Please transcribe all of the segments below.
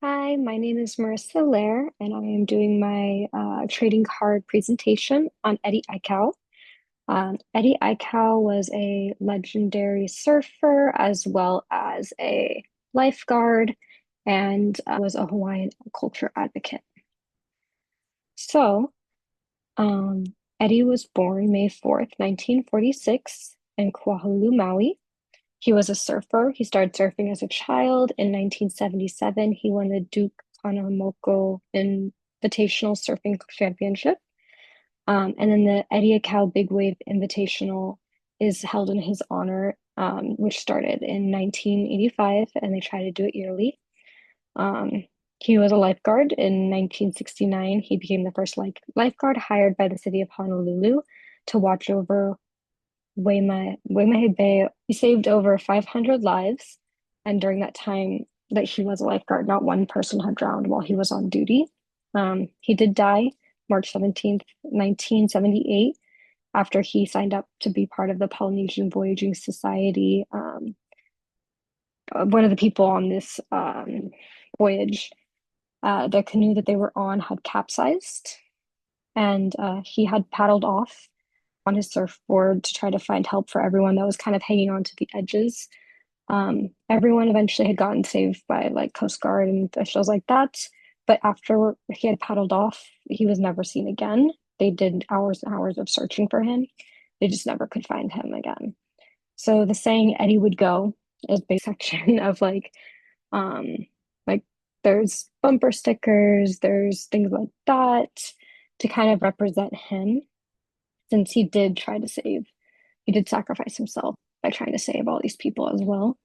Hi, my name is Marissa Lair, and I am doing my trading card presentation on Eddie Aikau. Eddie Aikau was a legendary surfer as well as a lifeguard and was a Hawaiian culture advocate. So, um, Eddie was born May 4th, 1946 in Kuahulu, Maui. He was a surfer. He started surfing as a child. In 1977, he won the Duke Kahanamoku Invitational Surfing Championship. And then the Eddie Aikau Big Wave Invitational is held in his honor, which started in 1985, and they try to do it yearly. Um, he was a lifeguard in 1969. He became the first lifeguard hired by the city of Honolulu to watch over Waimea Bay. He saved over 500 lives, and during that time that he was a lifeguard, not one person had drowned while he was on duty. He did die March 17th, 1978, after he signed up to be part of the Polynesian Voyaging Society. One of the people on this voyage, the canoe that they were on had capsized, and he had paddled off on his surfboard to try to find help for everyone that was kind of hanging on to the edges. Everyone eventually had gotten saved by like Coast Guard and officials like that. But after he had paddled off, he was never seen again. They did hours and hours of searching for him. They just never could find him again. So the saying Eddie would go is a big section of um like there's bumper stickers, there's things like that to kind of represent him since he did sacrifice himself by trying to save all these people as well.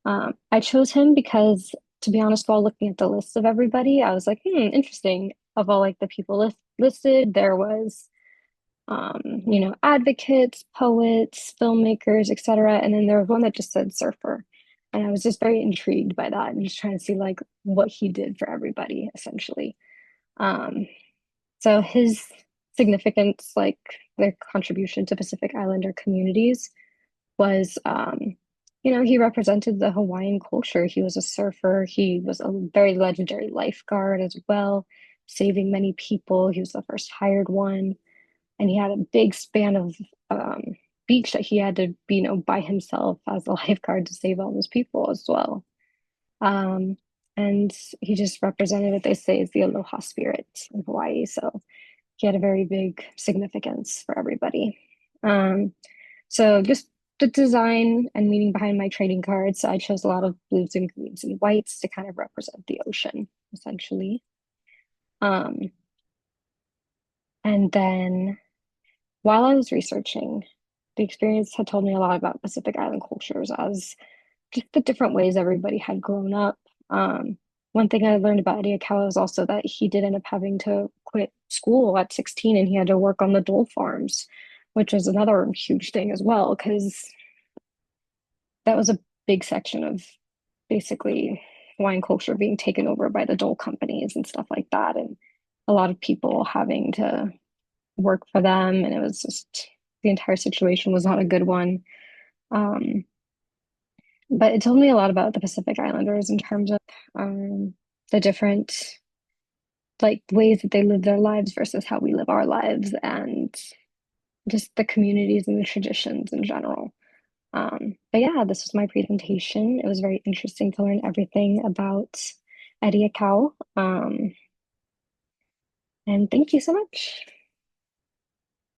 I chose him because, to be honest, while looking at the list of everybody, I was like, interesting. Of all like the people listed, there was, advocates, poets, filmmakers, etc. And then there was one that just said surfer. And I was just very intrigued by that and just trying to see like what he did for everybody, essentially. Um, so his significance, like the contribution to Pacific Islander communities, was he represented the Hawaiian culture. He was a surfer. He was a very legendary lifeguard as well, saving many people. He was the first hired one, and he had a big span of um, beach that he had to be, by himself as a lifeguard to save all those people as well. Um, and he just represented what they say is the aloha spirit in Hawaii. So he had a very big significance for everybody. So just the design and meaning behind my trading cards, I chose a lot of blues and greens and whites to kind of represent the ocean, essentially. Um, and then while I was researching, the experience had told me a lot about Pacific Island cultures as just the different ways everybody had grown up. One thing I learned about Eddie Aikau is also that he did end up having to quit school at 16 and he had to work on the dole farms, which was another huge thing as well, because that was a big section of basically wine culture being taken over by the dole companies and stuff like that. And a lot of people having to work for them. And it was just the entire situation was not a good one. Um, but it told me a lot about the Pacific Islanders in terms of the different like ways that they live their lives versus how we live our lives and just the communities and the traditions in general. But yeah, this was my presentation. It was very interesting to learn everything about Eddie Aikau. And thank you so much.